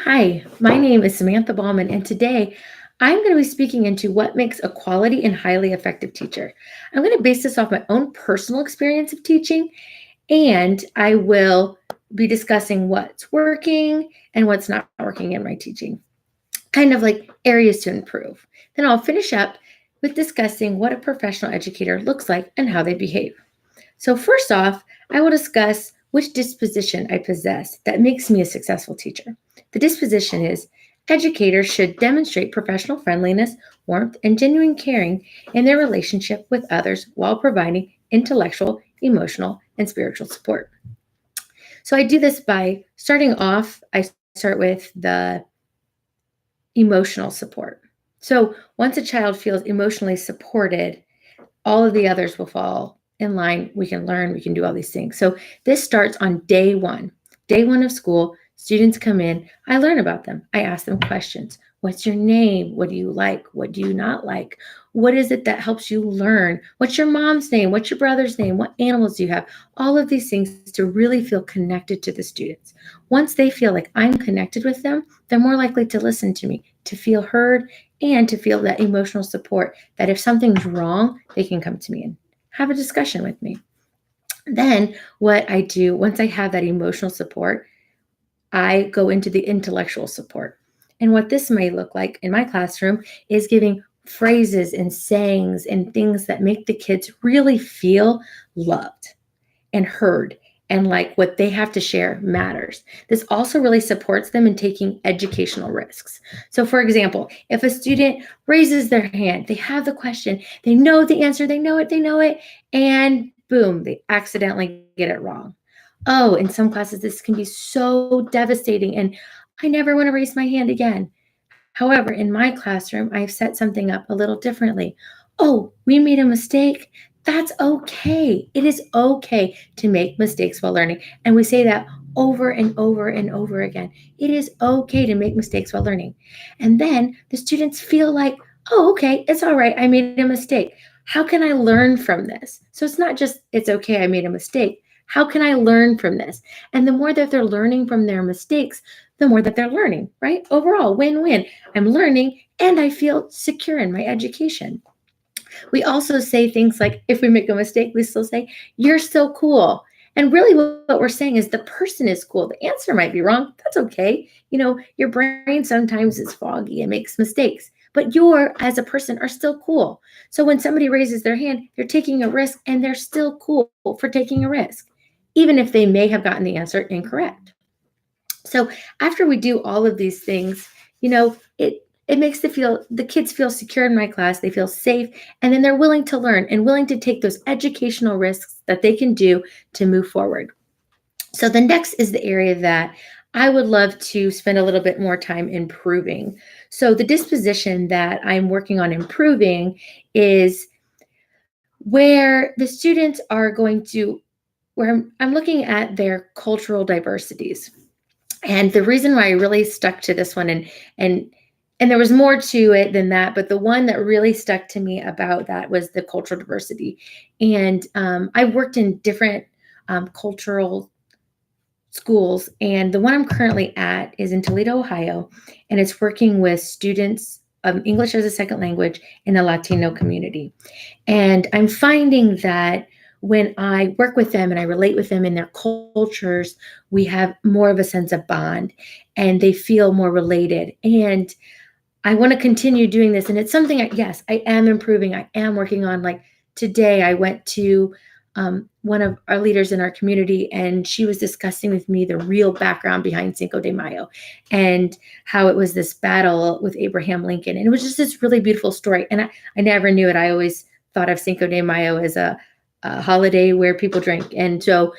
Hi, my name is Samantha Bauman, and today I'm going to be speaking into what makes a quality and highly effective teacher. I'm going to base this off my own personal experience of teaching, and I will be discussing what's working and what's not working in my teaching, kind of like areas to improve. Then I'll finish up with discussing what a professional educator looks like and how they behave. So, first off, I will discuss which disposition I possess that makes me a successful teacher. The disposition is educators should demonstrate professional friendliness, warmth, and genuine caring in their relationship with others while providing intellectual, emotional, and spiritual support. So, I do this by starting off, I start with the emotional support. So, once a child feels emotionally supported, all of the others will fall in line. We can learn, we can do all these things. So this starts on day one. Day one of school, students come in. I learn about them. I ask them questions. What's your name? What do you like? What do you not like? What is it that helps you learn? What's your mom's name? What's your brother's name? What animals do you have? All of these things to really feel connected to the students. Once they feel like I'm connected with them, they're more likely to listen to me, to feel heard, and to feel that emotional support that if something's wrong, they can come to me and have a discussion with me. Then, what I do once I have that emotional support, I go into the intellectual support. And what this may look like in my classroom is giving phrases and sayings and things that make the kids really feel loved and heard and like what they have to share matters. This also really supports them in taking educational risks. So, for example, if a student raises their hand, they have the question, they know the answer, they know it, and boom, they accidentally get it wrong. Oh, in some classes, this can be so devastating, and I never want to raise my hand again. However, in my classroom, I've set something up a little differently. Oh, we made a mistake. That's okay. It is okay to make mistakes while learning. And we say that over and over and over again. It is okay to make mistakes while learning. And then the students feel like, oh, okay, it's all right. I made a mistake. How can I learn from this? So it's not just, it's okay, I made a mistake. How can I learn from this? And the more that they're learning from their mistakes, the more that they're learning, right? Overall, win win. I'm learning and I feel secure in my education. We also say things like, if we make a mistake, we still say, you're so cool. And really, what we're saying is the person is cool. The answer might be wrong. That's okay. Your brain sometimes is foggy and makes mistakes, but you, as a person, are still cool. So when somebody raises their hand, they're taking a risk and they're still cool for taking a risk, even if they may have gotten the answer incorrect. So after we do all of these things, it makes the kids feel secure in my class, they feel safe, and then they're willing to learn and willing to take those educational risks that they can do to move forward. So the next is the area that I would love to spend a little bit more time improving. So the disposition that I'm working on improving is where the students are going to where I'm looking at their cultural diversities. And the reason why I really stuck to this one, and there was more to it than that, but the one that really stuck to me about that was the cultural diversity. And I worked in different cultural schools, and the one I'm currently at is in Toledo, Ohio, and it's working with students of English as a second language in the Latino community. And I'm finding that when I work with them and I relate with them in their cultures, we have more of a sense of bond and they feel more related. And I want to continue doing this. And it's something, yes, I am improving. I am working on. Like today, I went to one of our leaders in our community, and she was discussing with me the real background behind Cinco de Mayo and how it was this battle with Abraham Lincoln. And it was just this really beautiful story. And I never knew it. I always thought of Cinco de Mayo as a holiday where people drink. And so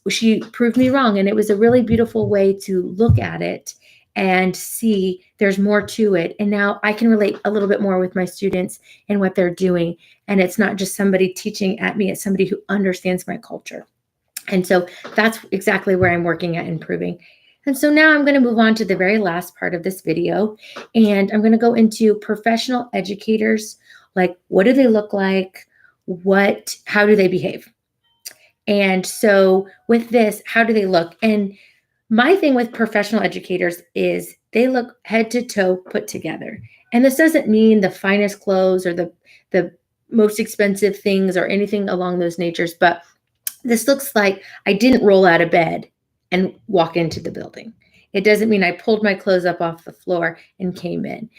she proved me wrong. And it was a really beautiful way to look at it and see there's more to it. And now I can relate a little bit more with my students and what they're doing. And it's not just somebody teaching at me, it's somebody who understands my culture. And so that's exactly where I'm working at improving. And so now I'm going to move on to the very last part of this video. And I'm going to go into professional educators. Like, what do they look like? How do they behave? And so with this, how do they look? And My thing with professional educators is they look head to toe put together. And this doesn't mean the finest clothes or the most expensive things or anything along those natures, but this looks like I didn't roll out of bed and walk into the building. It doesn't mean I pulled my clothes up off the floor and came in.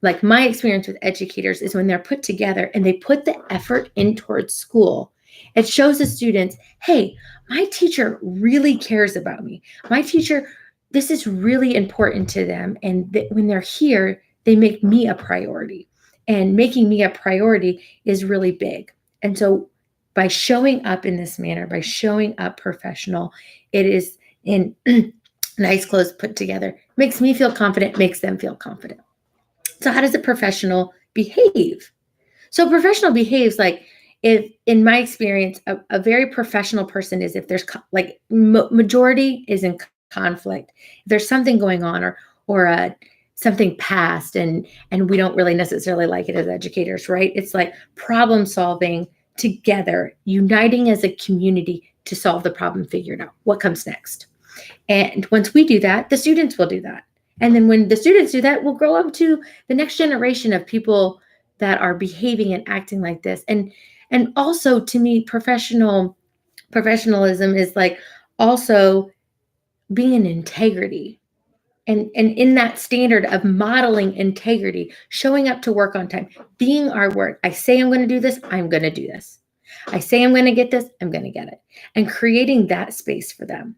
Like my experience with educators is when they're put together and they put the effort in towards school, it shows the students, hey, my teacher really cares about me. My teacher, this is really important to them. And when they're here, they make me a priority. And making me a priority is really big. And so by showing up in this manner, by showing up professional, it is in nice clothes put together, makes me feel confident, makes them feel confident. So, how does a professional behave? So, professional behaves like if, in my experience, a very professional person is if there's like majority is in conflict. If there's something going on or something past and we don't really necessarily like it as educators, right? It's like problem solving together, uniting as a community to solve the problem, figure it out. What comes next? And once we do that, the students will do that. And then when the students do that, we'll grow up to the next generation of people that are behaving and acting like this. And also to me, professionalism is like also being in integrity. And in that standard of modeling integrity, showing up to work on time, being our word. I say I'm going to do this, I'm going to do this. I say I'm going to get this, I'm going to get it. And creating that space for them.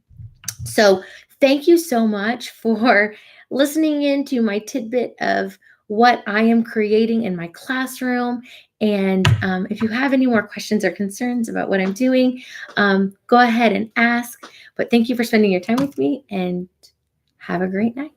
So, thank you so much for listening into my tidbit of what I am creating in my classroom. And if you have any more questions or concerns about what I'm doing, go ahead and ask. But thank you for spending your time with me and have a great night.